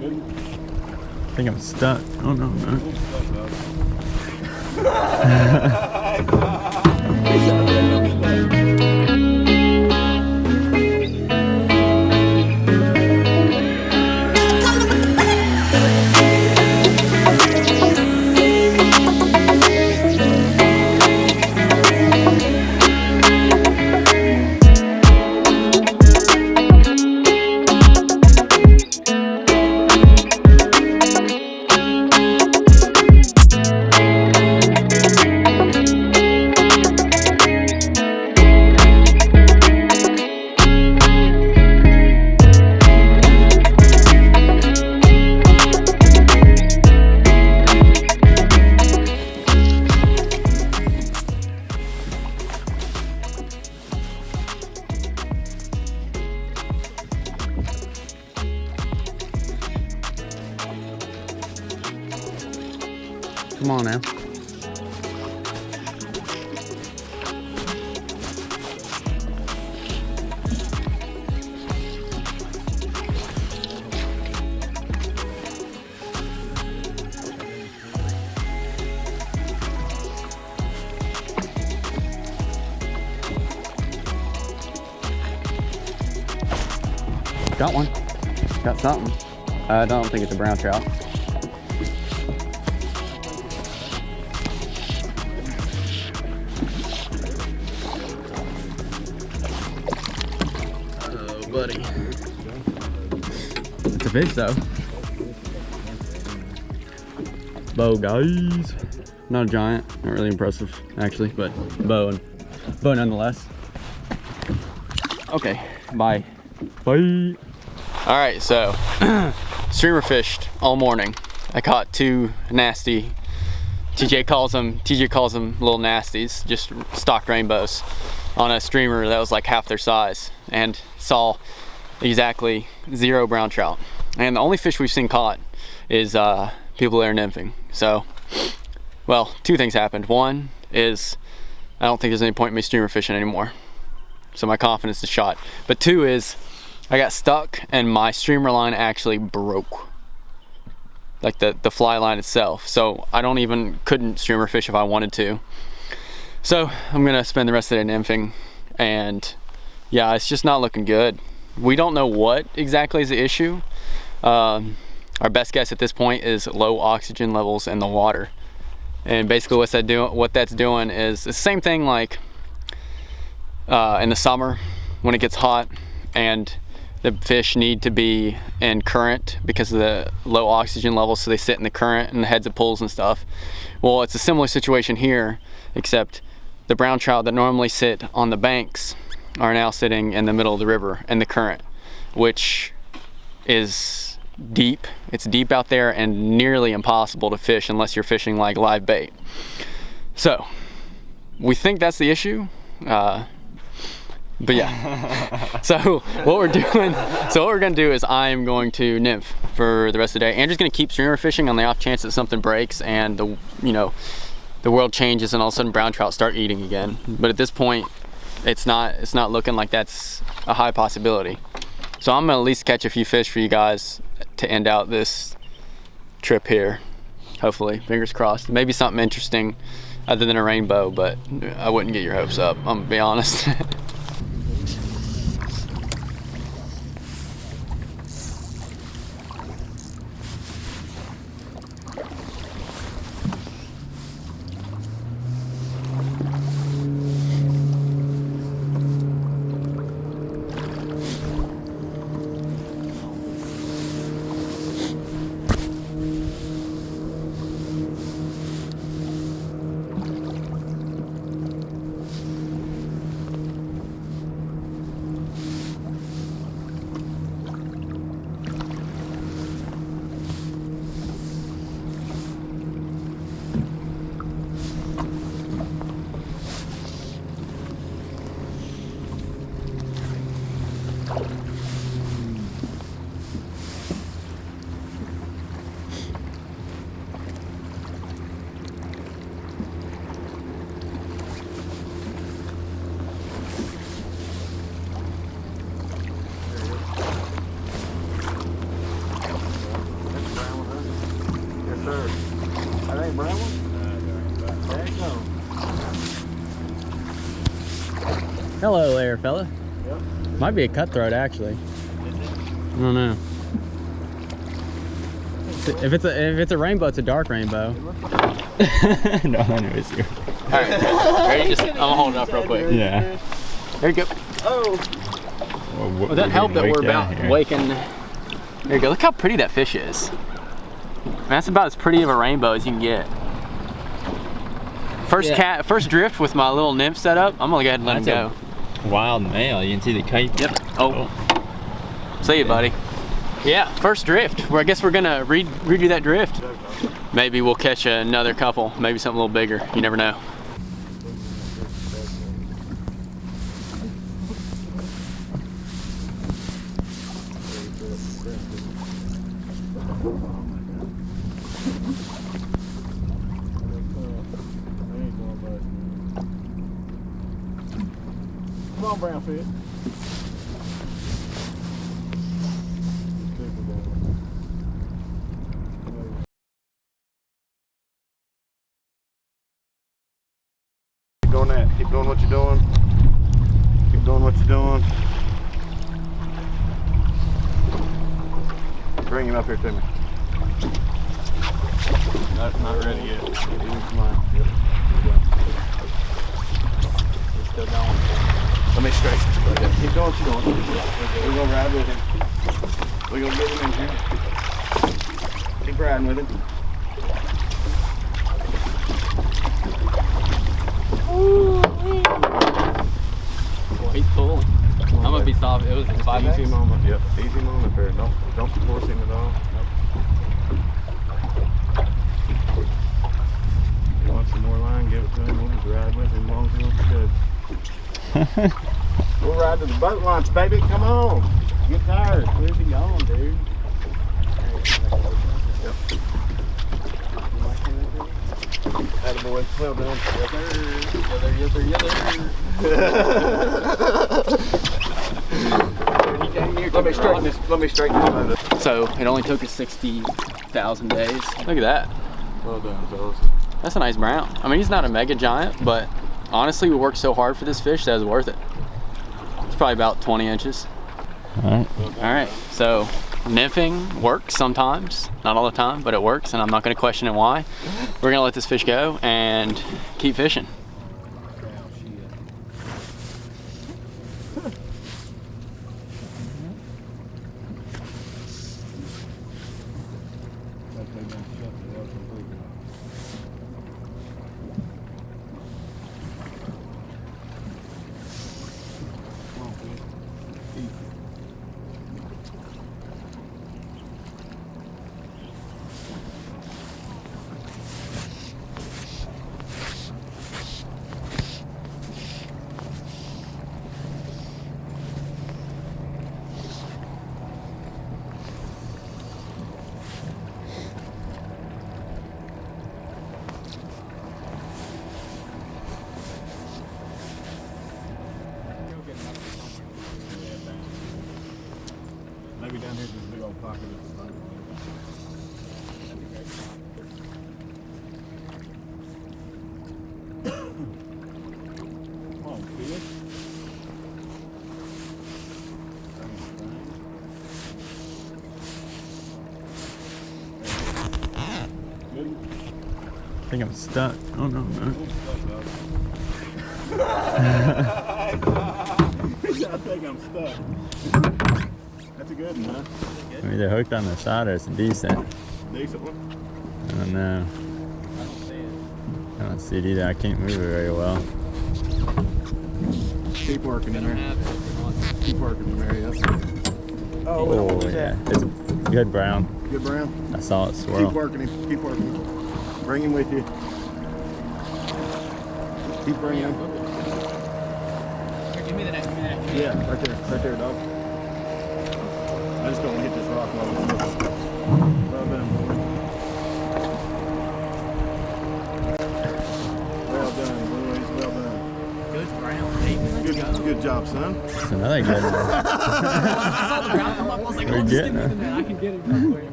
I think I'm stuck. Oh no, I'm not. Come on now. Got one. Got something. I don't think it's a brown trout. Buddy. It's a fish though. Bow, guys. Not a giant, not really impressive actually, but bow nonetheless. Okay, bye. Bye. All right, so streamer fished all morning. I caught two nasty, TJ calls them little nasties, just stocked rainbows on a streamer that was like half their size, and saw exactly 0 brown trout. And the only fish we've seen caught is people air nymphing. So, well, two things happened. One is I don't think there's any point in me streamer fishing anymore, so my confidence is shot. But two is I got stuck and my streamer line actually broke, like the fly line itself. So I couldn't streamer fish if I wanted to. So I'm gonna spend the rest of the day nymphing, and yeah, it's just not looking good. We don't know what exactly is the issue. Our best guess at this point is low oxygen levels in the water. And basically what that's doing is the same thing like in the summer when it gets hot and the fish need to be in current because of the low oxygen levels, so they sit in the current and the heads of pools and stuff. Well, it's a similar situation here, except the brown trout that normally sit on the banks are now sitting in the middle of the river in the current, which is deep. It's deep out there and nearly impossible to fish unless you're fishing like live bait. So we think that's the issue. But yeah, so what we're gonna do is I'm going to nymph for the rest of the day. Andrew's gonna keep streamer fishing on the off chance that something breaks and the world changes and all of a sudden brown trout start eating again. But at this point, it's not looking like that's a high possibility. So I'm gonna at least catch a few fish for you guys to end out this trip here. Hopefully, fingers crossed. Maybe something interesting other than a rainbow, but I wouldn't get your hopes up, I'm gonna be honest. Hello there, fella. Yep. Might be a cutthroat, actually. I don't know. If it's a rainbow, it's a dark rainbow. No, I know it's you. All right, ready? I'm gonna hold it up real quick. Yeah. There you go. Oh. Well, that helped that we're about waking. There you go. Look how pretty that fish is. And that's about as pretty of a rainbow as you can get. First drift with my little nymph set up. I'm gonna go ahead and let him go. Wild male. You can see the kite. Yep. Oh. See you, buddy. Yeah, first drift. Well, I guess we're gonna redo that drift. Maybe we'll catch another couple. Maybe something a little bigger. You never know. Come on, brown fish. Keep doing that. Keep doing what you're doing. Keep doing what you're doing. Bring him up here to me. Not ready yet. Come on. Yep. We're still going. Let me straight. Keep doing what you're doing. We're gonna ride with him. We're gonna get him in here. Keep riding with him. Boy, he's pulling. I'm gonna be soft. It was 5 Easy moment. Yep. Easy moment there. Don't force him at all. If you want some more line, give it to him. We'll just ride with him as long as he wants to do. We'll ride to the boat launch, baby. Come on. Get tired. Where's he going, dude? Yep. Attaboy. Well done. Yes, sir. Let me straighten this. So it only took us 60,000 days. Look at that. Well done, fellas. That's a nice brown. I mean, he's not a mega giant, but honestly, we worked so hard for this fish that it was worth it. It's probably about 20 inches. All right. So nymphing works sometimes, not all the time, but it works, and I'm not going to question it why. We're going to let this fish go and keep fishing. Maybe down here there's a big old pocket of fun. Come on, fish. I think I'm stuck. Oh no, no. I think I'm stuck. That's a good one, huh? I'm either hooked on the side or it's decent. Decent one. I don't know. I don't see it either. I can't move it very well. Keep working in there. Keep working in there, yes. Oh yeah, it's a good brown. Good brown. I saw it swirl. Keep working him. Keep working him. Bring him with you. Keep bringing him. Here, give me the net. Yeah, right there, dog. I just don't want to hit this rock while I'm looking. Well done, boy. Well done, boys. Well done. Good brown. Good job, son. It's another good one. I saw the brown come up. I was like, We're oh, just getting give me the net. I can get it real quick.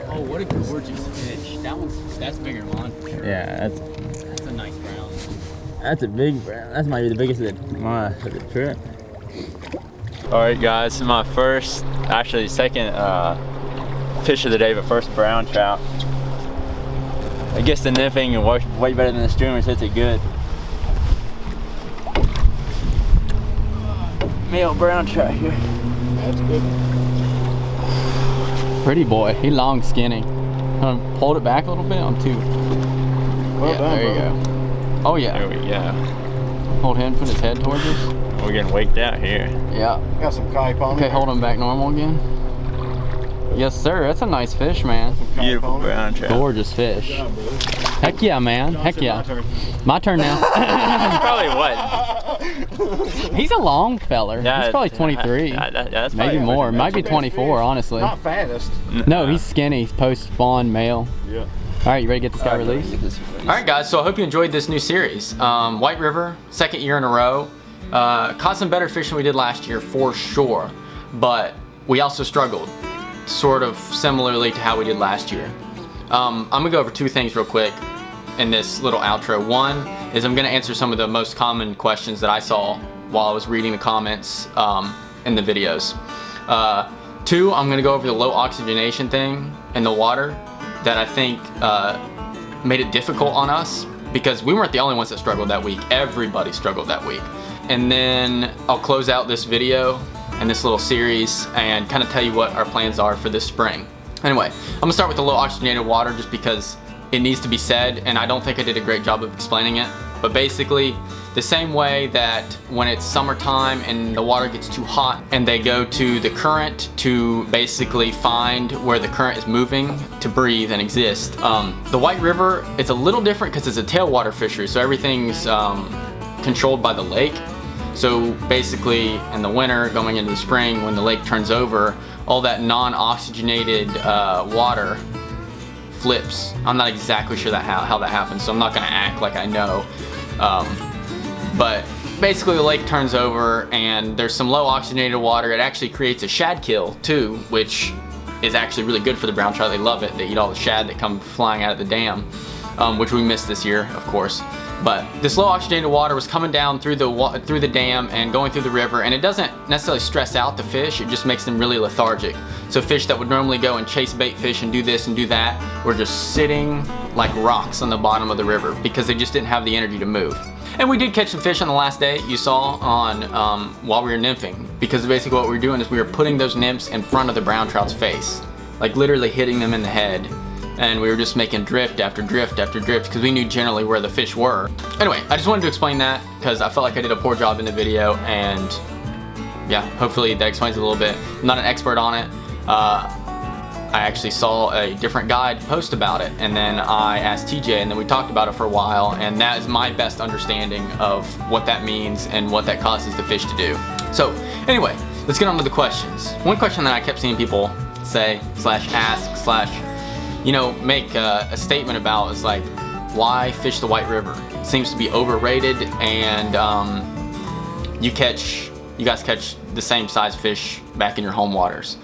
Oh, what a gorgeous fish. That's bigger than mine. Yeah, That's a nice brown. That's a big brown. That might be the biggest of the trip. All right, guys. This is my first, actually second fish of the day, but first brown trout. I guess the nymphing works way better than the streamers. Hits it good. Male brown trout here. That's good. Pretty boy. He long, skinny. Hold it back a little bit on 2. Well Yeah, done, there you bro. go. Oh yeah. There we go. Hold him, put his head towards us. We're getting waked out here. Yeah. Got some kai pony. Okay, hold him back normal again. Yes, sir. That's a nice fish, man. Beautiful brown trout. Gorgeous fish. Good job, brother. Heck yeah, man. Heck yeah. My turn now. Probably what? He's a long feller. He's probably 23. That's Maybe probably more. Might be That's 24, fish. honestly. Not fattest. No, he's skinny. He's post-spawn male. Yeah. All right, you ready to get this guy released? All right, guys. So I hope you enjoyed this new series. White River, 2nd year in a row. Caught some better fish than we did last year for sure, but we also struggled, sort of similarly to how we did last year. I'm gonna go over 2 things real quick in this little outro. One is I'm gonna answer some of the most common questions that I saw while I was reading the comments in the videos. 2, I'm gonna go over the low oxygenation thing in the water that I think made it difficult on us, because we weren't the only ones that struggled that week. Everybody struggled that week. And then I'll close out this video and this little series and kind of tell you what our plans are for this spring. Anyway, I'm gonna start with the low oxygenated water just because it needs to be said, and I don't think I did a great job of explaining it. But basically, the same way that when it's summertime and the water gets too hot and they go to the current to basically find where the current is moving to breathe and exist. The White River, it's a little different because it's a tailwater fishery, so everything's controlled by the lake. So basically in the winter going into the spring, when the lake turns over, all that non-oxygenated water flips. I'm not exactly sure how that happens, so I'm not gonna act like I know. But basically the lake turns over and there's some low oxygenated water. It actually creates a shad kill too, which is actually really good for the brown trout. They love it. They eat all the shad that come flying out of the dam, which we missed this year, of course. But this low oxygenated water was coming down through the dam and going through the river, and it doesn't necessarily stress out the fish, it just makes them really lethargic. So fish that would normally go and chase bait fish and do this and do that were just sitting like rocks on the bottom of the river because they just didn't have the energy to move. And we did catch some fish on the last day, you saw on while we were nymphing, because basically what we were doing is we were putting those nymphs in front of the brown trout's face, like literally hitting them in the head. And we were just making drift after drift after drift because we knew generally where the fish were. Anyway, I just wanted to explain that because I felt like I did a poor job in the video, and yeah, hopefully that explains it a little bit. I'm not an expert on it. I actually saw a different guide post about it, and then I asked TJ, and then we talked about it for a while, and that is my best understanding of what that means and what that causes the fish to do. So anyway, let's get on to the questions. One question that I kept seeing people say slash ask slash make a statement about is like, why fish the White River? It seems to be overrated, and you guys catch the same size fish back in your home waters.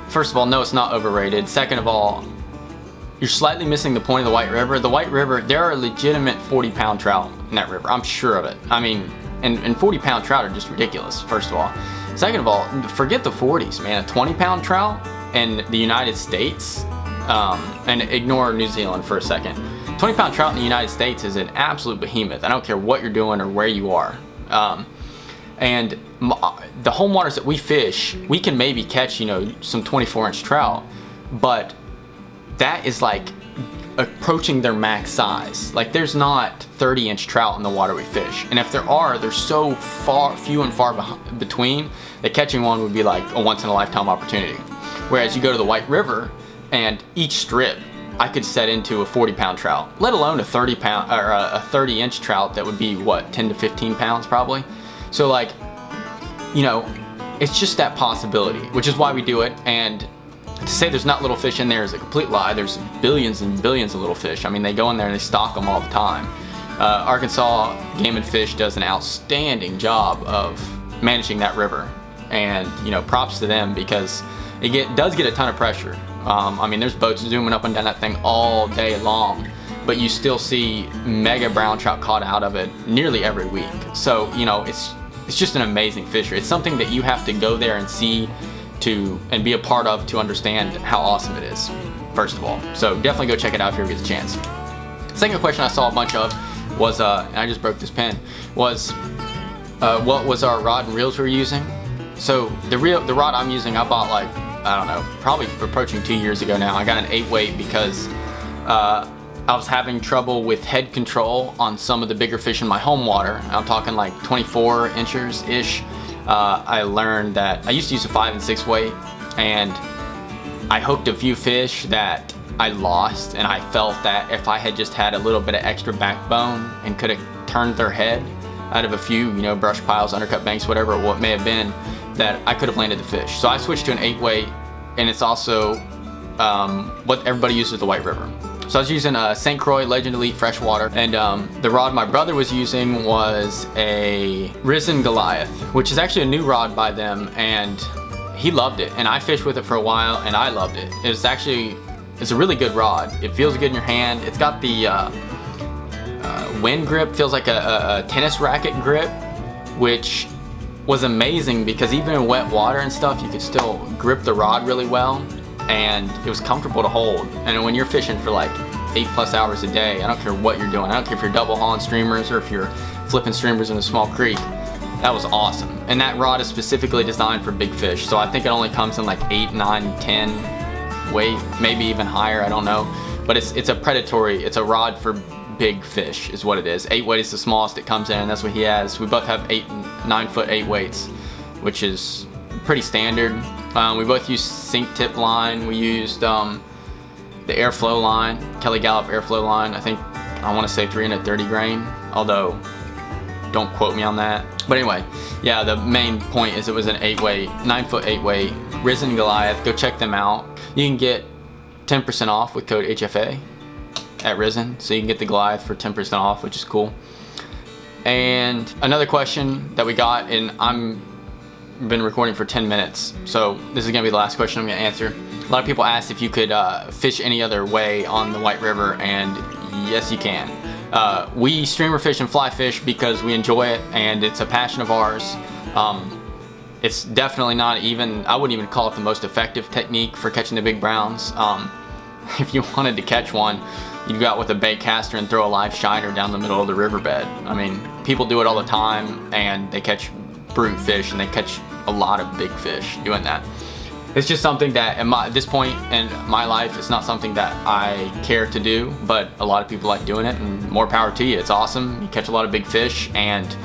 First of all, no, it's not overrated. Second of all, you're slightly missing the point of the White River. The White River, there are legitimate 40-pound trout in that river. I'm sure of it. I mean, and 40-pound trout are just ridiculous, first of all. Second of all, forget the 40s, man. A 20-pound trout in the United States, and ignore New Zealand for a second. 20-pound trout in the United States is an absolute behemoth. I don't care what you're doing or where you are. And the home waters that we fish, we can maybe catch, some 24-inch trout, but that is like approaching their max size. Like there's not 30-inch trout in the water we fish. And if there are, they're so few and far between that catching one would be like a once-in-a-lifetime opportunity. Whereas you go to the White River, and each strip I could set into a 40-pound trout, let alone a 30-pound or a 30-inch trout that would be what, 10 to 15 pounds probably. So like, it's just that possibility, which is why we do it. And to say there's not little fish in there is a complete lie. There's billions and billions of little fish. I mean, they go in there and they stock them all the time. Arkansas Game and Fish does an outstanding job of managing that river, and props to them because it does get a ton of pressure. I mean, there's boats zooming up and down that thing all day long, but you still see mega brown trout caught out of it nearly every week. So, you know, it's just an amazing fishery. It's something that you have to go there and see and be a part of to understand how awesome it is, first of all. So definitely go check it out if you ever get a chance. Second question I saw a bunch of was, and I just broke this pen, was what was our rod and reels we were using. So the rod I'm using, I bought like, I don't know, probably approaching 2 years ago now. I got an 8-weight because I was having trouble with head control on some of the bigger fish in my home water. I'm talking like 24 inches-ish. I learned that I used to use a 5 and 6 weight, and I hooked a few fish that I lost, and I felt that if I had just had a little bit of extra backbone and could have turned their head out of a few, you know, brush piles, undercut banks, whatever, what may have been, that I could have landed the fish. So I switched to an 8-weight, and it's also what everybody uses at the White River. So I was using a St. Croix Legend Elite freshwater, and the rod my brother was using was a Risen Goliath, which is actually a new rod by them, and he loved it. And I fished with it for a while, and I loved it. It's a really good rod. It feels good in your hand. It's got the wind grip, feels like a tennis racket grip, which was amazing because even in wet water and stuff, you could still grip the rod really well. And it was comfortable to hold. And when you're fishing for like 8+ hours a day, I don't care what you're doing. I don't care if you're double hauling streamers or if you're flipping streamers in a small creek. That was awesome. And that rod is specifically designed for big fish. So I think it only comes in like 8, 9, 10 weight, maybe even higher, I don't know. But it's a predatory, it's a rod for big fish is what it is. 8-weight is the smallest it comes in, and that's what he has. We both have 9-foot 8 weights, which is pretty standard. We both used sink tip line. We used the airflow line, Kelly Gallup airflow line. I want to say 330 grain, although don't quote me on that. But anyway, yeah, the main point is it was an 8-weight, 9-foot 8-weight, Risen Goliath. Go check them out. You can get 10% off with code HFA at Risen, so you can get the Goliath for 10% off, which is cool. And another question that we got, and I've been recording for 10 minutes, so this is gonna be the last question I'm gonna answer. A lot of people asked if you could fish any other way on the White River, and yes, you can. We streamer fish and fly fish because we enjoy it, and it's a passion of ours. It's definitely not even, I wouldn't even call it the most effective technique for catching the big browns. If you wanted to catch one, you'd go out with a bait caster and throw a live shiner down the middle of the riverbed. I mean, people do it all the time, and they catch brute fish, and they catch a lot of big fish doing that. It's just something that at this point in my life, it's not something that I care to do, but a lot of people like doing it, and more power to you. It's awesome. You catch a lot of big fish, and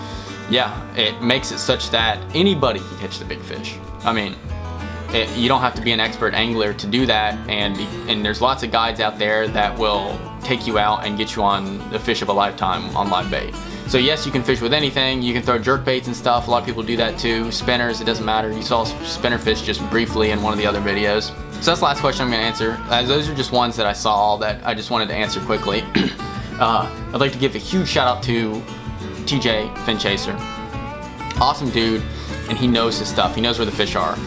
yeah, it makes it such that anybody can catch the big fish. I mean, you don't have to be an expert angler to do that, and there's lots of guides out there that will take you out and get you on the fish of a lifetime on live bait. So yes, you can fish with anything. You can throw jerk baits and stuff. A lot of people do that too. Spinners, it doesn't matter. You saw spinner fish just briefly in one of the other videos. So that's the last question I'm gonna answer. Those are just ones that I saw that I just wanted to answer quickly. I'd like to give a huge shout out to TJ Fin Chaser. Awesome dude, and he knows his stuff. He knows where the fish are.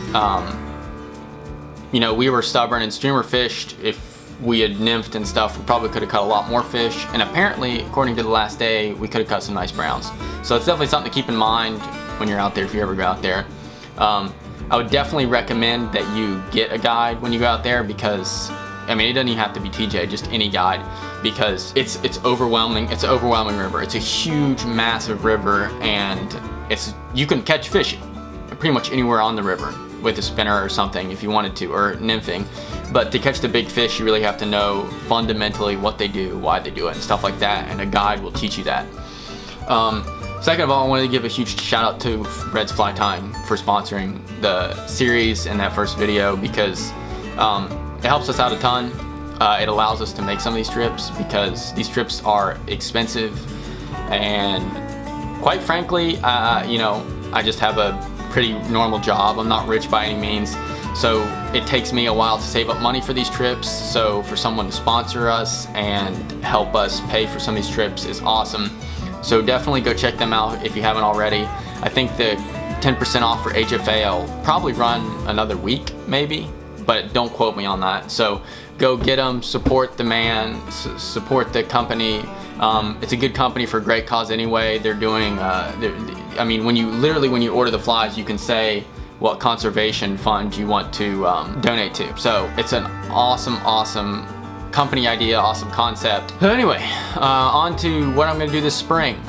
You know, we were stubborn and streamer fished. If we had nymphed and stuff, we probably could have caught a lot more fish, and apparently, according to the last day, we could have caught some nice browns. So it's definitely something to keep in mind when you're out there, if you ever go out there. I would definitely recommend that you get a guide when you go out there, because I mean, it doesn't even have to be TJ, just any guide, because it's overwhelming. It's an overwhelming river. It's a huge, massive river, and you can catch fish pretty much anywhere on the river with a spinner or something if you wanted to, or nymphing. But to catch the big fish, you really have to know fundamentally what they do, why they do it, and stuff like that, and a guide will teach you that. Second of all, I wanted to give a huge shout out to Red's Fly Tying for sponsoring the series and that first video, because it helps us out a ton. It allows us to make some of these trips, because these trips are expensive, and quite frankly, you know, I just have a pretty normal job. I'm not rich by any means, so it takes me a while to save up money for these trips. So for someone to sponsor us and help us pay for some of these trips is awesome. So definitely go check them out if you haven't already. I think the 10% off for HFA will probably run another week maybe, but don't quote me on that. So go get them, support the man, support the company. It's a good company for a great cause anyway. They're doing, I mean, when you order the flies, you can say what conservation fund you want to donate to. So it's an awesome company idea, awesome concept. So anyway, on to what I'm gonna do this spring.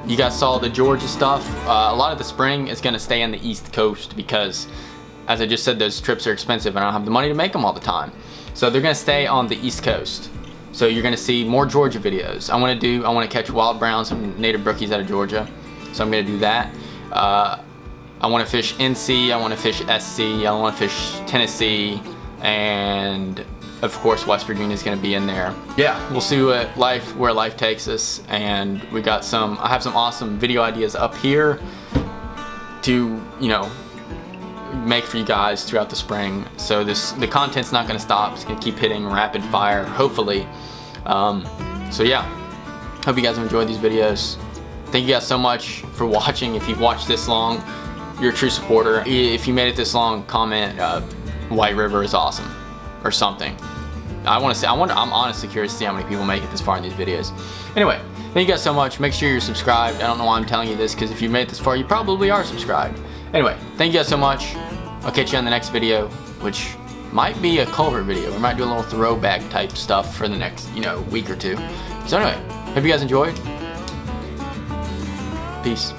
You guys saw the Georgia stuff. A lot of the spring is gonna stay on the East Coast because, as I just said, those trips are expensive and I don't have the money to make them all the time. So they're gonna stay on the East Coast. So you're gonna see more Georgia videos. I wanna catch wild browns and native brookies out of Georgia. So I'm gonna do that. I wanna fish NC, I wanna fish SC, I wanna fish Tennessee, and of course West Virginia is gonna be in there. Yeah, we'll see where life takes us, and I have some awesome video ideas up here to, you know, make for you guys throughout the spring. So the content's not gonna stop. It's gonna keep hitting rapid fire, hopefully. So yeah, hope you guys have enjoyed these videos. Thank you guys so much for watching. If you've watched this long, you're a true supporter. If you made it this long, comment White River is awesome or something. I'm honestly curious to see how many people make it this far in these videos. Anyway, thank you guys so much. Make sure you're subscribed. I don't know why I'm telling you this, because if you made it this far, you probably are subscribed. Anyway, thank you guys so much. I'll catch you on the next video, which might be a culvert video. We might do a little throwback type stuff for the next, you know, week or two. So anyway, hope you guys enjoyed. Peace.